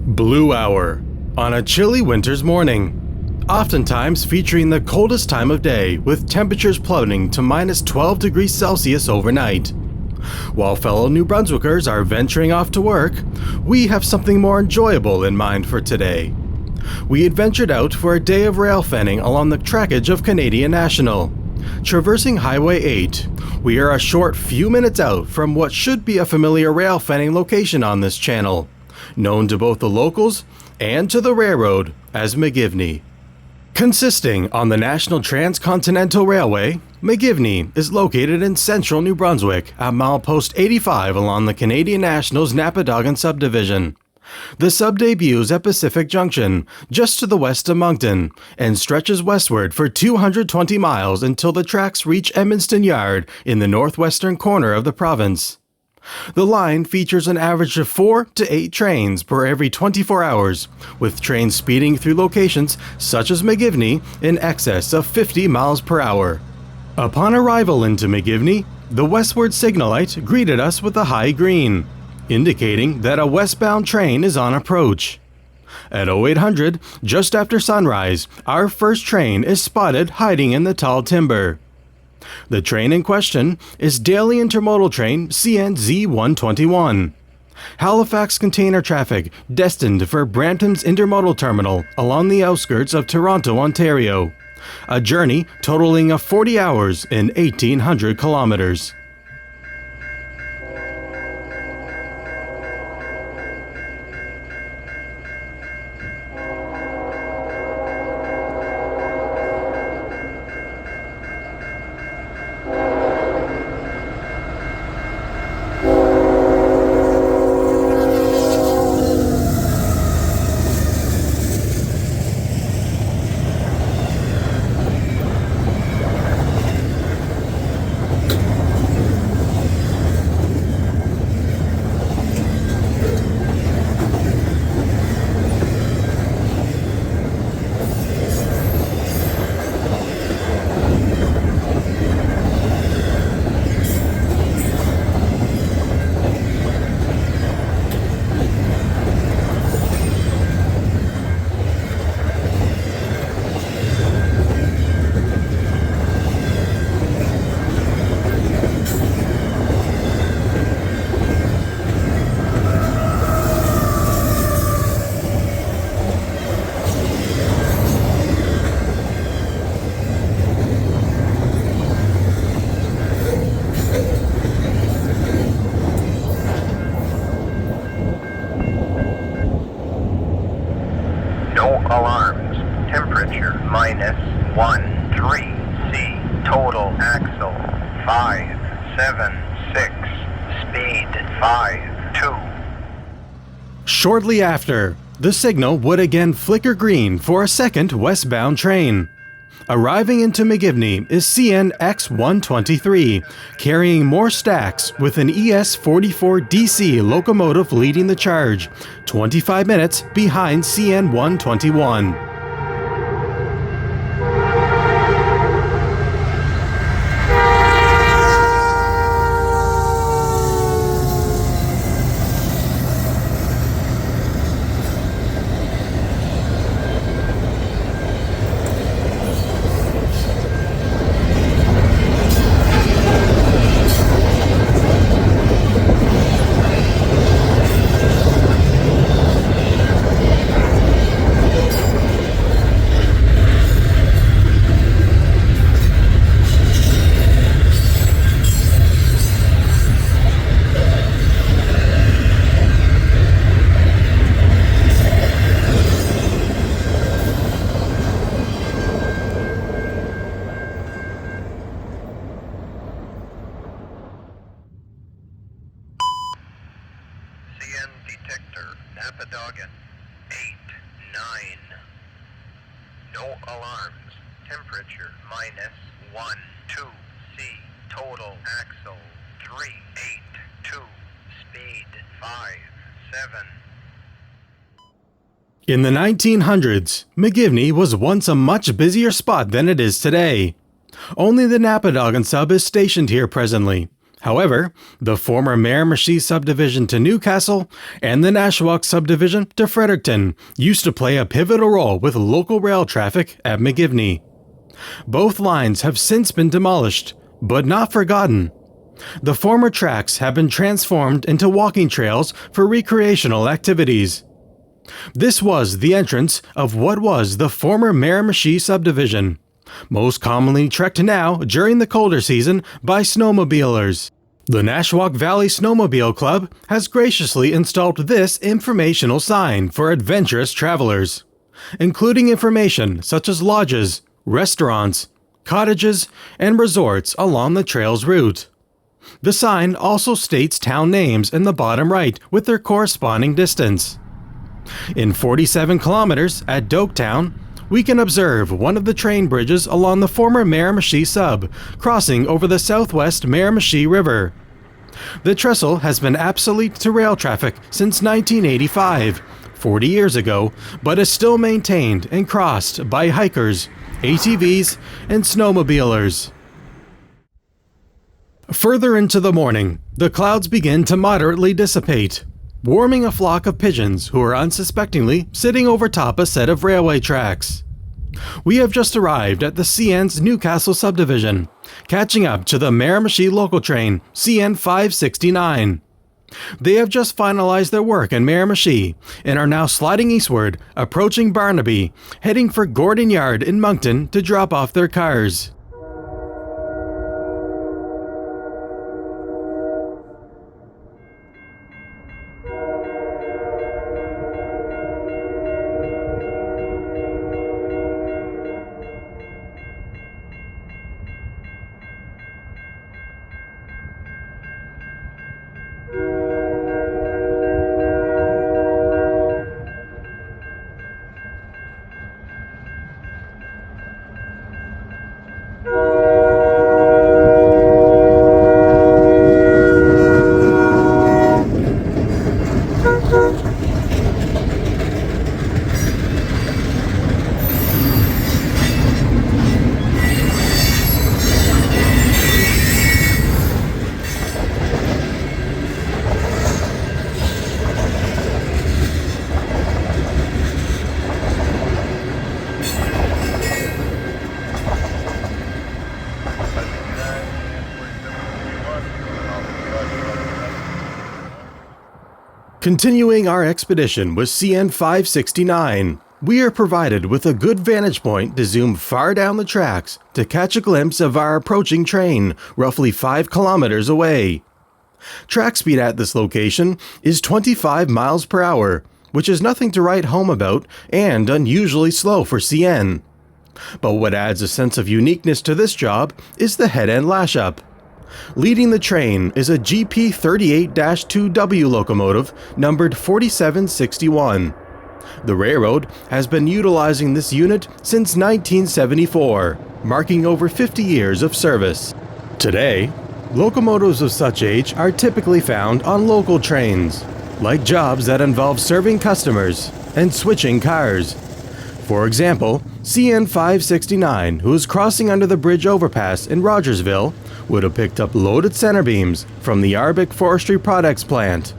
Blue Hour, on a chilly winter's morning, oftentimes featuring the coldest time of day with temperatures plummeting to minus 12 degrees Celsius overnight. While fellow New Brunswickers are venturing off to work, we have something more enjoyable in mind for today. We had ventured out for a day of rail fanning along the trackage of Canadian National. Traversing Highway 8, we are a short few minutes out from what should be a familiar rail fanning location on this channel, known to both the locals and to the railroad as McGivney. Consisting on the National Transcontinental Railway, McGivney is located in central New Brunswick at milepost 85 along the Canadian National's Nappadogan subdivision. The sub debuts at Pacific Junction, just to the west of Moncton, and stretches westward for 220 miles until the tracks reach Edmundston Yard in the northwestern corner of the province. The line features an average of 4 to 8 trains per every 24 hours, with trains speeding through locations such as McGivney in excess of 50 miles per hour. Upon arrival into McGivney, the westward signal light greeted us with a high green, indicating that a westbound train is on approach. At 0800, just after sunrise, our first train is spotted hiding in the tall timber. The train in question is Daily Intermodal Train CNZ 121. Halifax container traffic destined for Brampton's Intermodal Terminal along the outskirts of Toronto, Ontario. A journey totaling of 40 hours and 1,800 kilometers. Alarms. Temperature -13 C. Total axle 576. Speed 52. Shortly after, the signal would again flicker green for a second westbound train. Arriving into McGivney is CNX 123, carrying more stacks with an ES44 DC locomotive leading the charge, 25 minutes behind CN 121. CN detector, Nappadogan, 8-9. No alarms. Temperature -12 C. Total axle 382. Speed 57. In the 1900s, McGivney was once a much busier spot than it is today. Only the Nappadogan sub is stationed here presently, However, the former Miramichi subdivision to Newcastle and the Nashwauk subdivision to Fredericton used to play a pivotal role with local rail traffic at McGivney. Both lines have since been demolished, but not forgotten. The former tracks have been transformed into walking trails for recreational activities. This was the entrance of what was the former Miramichi subdivision, most commonly trekked now during the colder season by snowmobilers. The Nashwauk Valley Snowmobile Club has graciously installed this informational sign for adventurous travelers, including information such as lodges, restaurants, cottages, and resorts along the trail's route. The sign also states town names in the bottom right with their corresponding distance. In 47 kilometers at Doketown, we can observe one of the train bridges along the former Miramichi sub, crossing over the southwest Miramichi River. The trestle has been obsolete to rail traffic since 1985, 40 years ago, but is still maintained and crossed by hikers, ATVs, and snowmobilers. Further into the morning, the clouds begin to moderately dissipate, warming a flock of pigeons who are unsuspectingly sitting over top a set of railway tracks. We have just arrived at the CN's Newcastle subdivision, catching up to the Miramichi local train CN 569. They have just finalized their work in Miramichi and are now sliding eastward, approaching Barnaby, heading for Gordon Yard in Moncton to drop off their cars. Continuing our expedition with CN 569, we are provided with a good vantage point to zoom far down the tracks to catch a glimpse of our approaching train, roughly 5 kilometers away. Track speed at this location is 25 miles per hour, which is nothing to write home about and unusually slow for CN. But what adds a sense of uniqueness to this job is the head-end lash-up. Leading the train is a GP38-2W locomotive numbered 4761. The railroad has been utilizing this unit since 1974, marking over 50 years of service. Today, locomotives of such age are typically found on local trains, like jobs that involve serving customers and switching cars. For example, CN 569, who is crossing under the bridge overpass in Rogersville, would have picked up loaded center beams from the Arbic Forestry Products plant,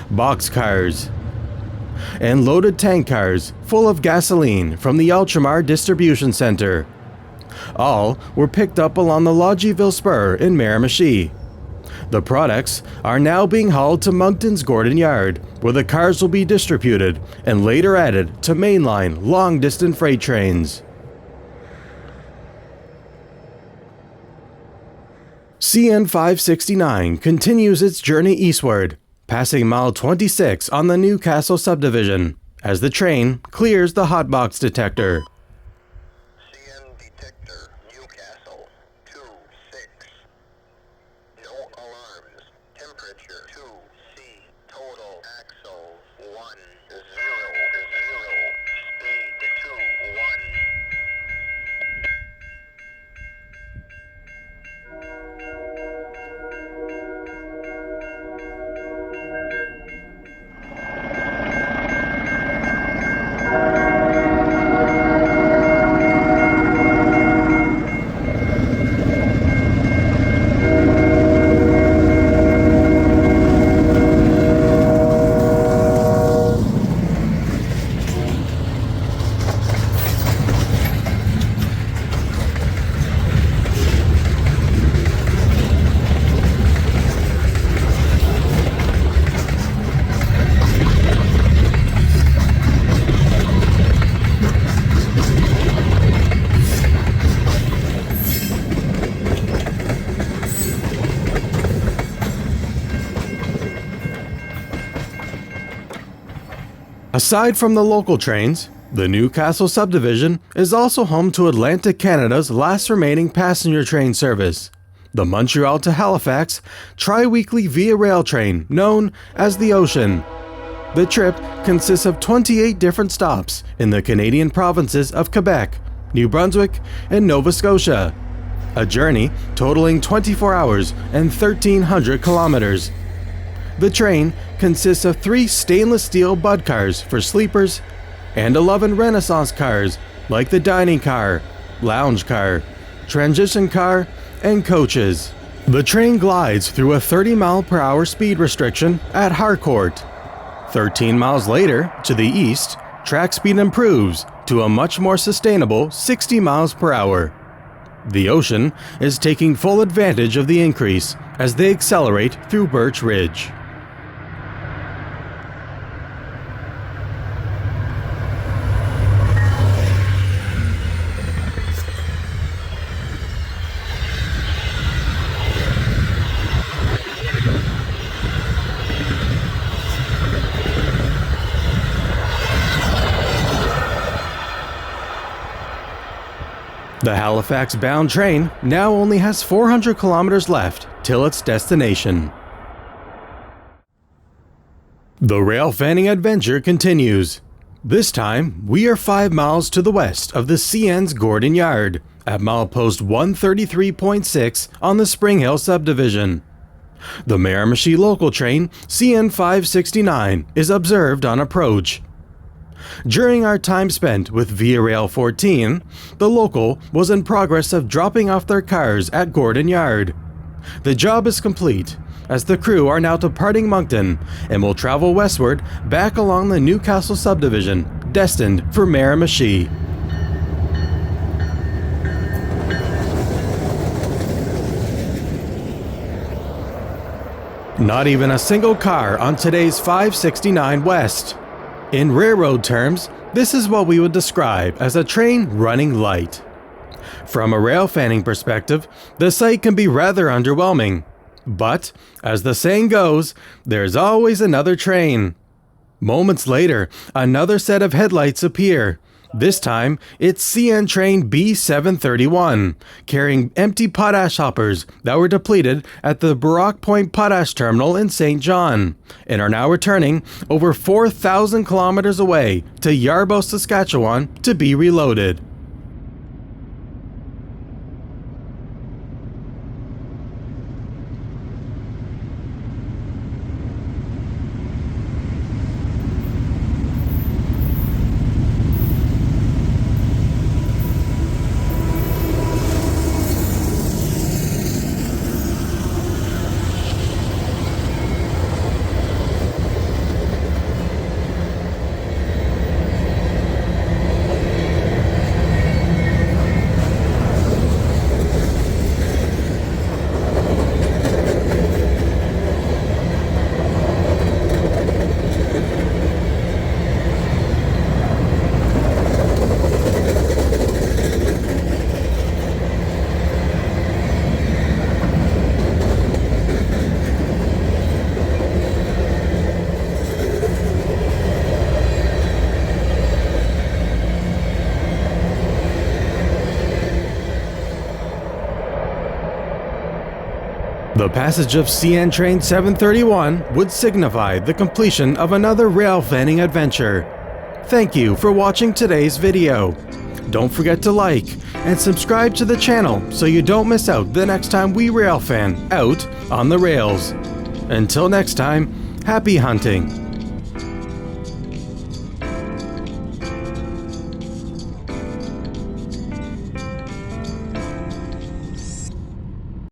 boxcars, and loaded tank cars full of gasoline from the Ultramar Distribution Center. All were picked up along the Lodgeville Spur in Miramichi. The products are now being hauled to Moncton's Gordon Yard, where the cars will be distributed and later added to mainline long-distance freight trains. CN 569 continues its journey eastward, passing mile 26 on the Newcastle subdivision, as the train clears the hotbox detector. CN detector, Newcastle, 26. No alarms. Temperature, 2C. Total axles, 1, 0, 0. Speed, 2, 1. Aside from the local trains, the Newcastle subdivision is also home to Atlantic Canada's last remaining passenger train service, the Montreal to Halifax tri-weekly Via Rail train known as the Ocean. The trip consists of 28 different stops in the Canadian provinces of Quebec, New Brunswick, and Nova Scotia, a journey totaling 24 hours and 1,300 kilometers. The train consists of 3 stainless steel bud cars for sleepers and 11 Renaissance cars like the dining car, lounge car, transition car, and coaches. The train glides through a 30-mile-per-hour speed restriction at Harcourt. 13 miles later, to the east, track speed improves to a much more sustainable 60 miles per hour. The Ocean is taking full advantage of the increase as they accelerate through Birch Ridge. The Halifax-bound train now only has 400 kilometers left till its destination. The rail fanning adventure continues. This time, we are 5 miles to the west of the CN's Gordon Yard, at milepost 133.6 on the Spring Hill subdivision. The Miramichi local train CN 569 is observed on approach. During our time spent with Via Rail 14, the local was in progress of dropping off their cars at Gordon Yard. The job is complete, as the crew are now departing Moncton and will travel westward back along the Newcastle subdivision, destined for Miramichi. Not even a single car on today's 569 West. In railroad terms, this is what we would describe as a train running light. From a rail fanning perspective, the sight can be rather underwhelming. But, as the saying goes, there's always another train. Moments later, another set of headlights appear. This time, it's CN train B731, carrying empty potash hoppers that were depleted at the Baroque Point Potash Terminal in St. John, and are now returning over 4,000 kilometers away to Yarbow, Saskatchewan to be reloaded. The passage of CN Train 731 would signify the completion of another rail fanning adventure. Thank you for watching today's video. Don't forget to like and subscribe to the channel so you don't miss out the next time we rail fan out on the rails. Until next time, happy hunting!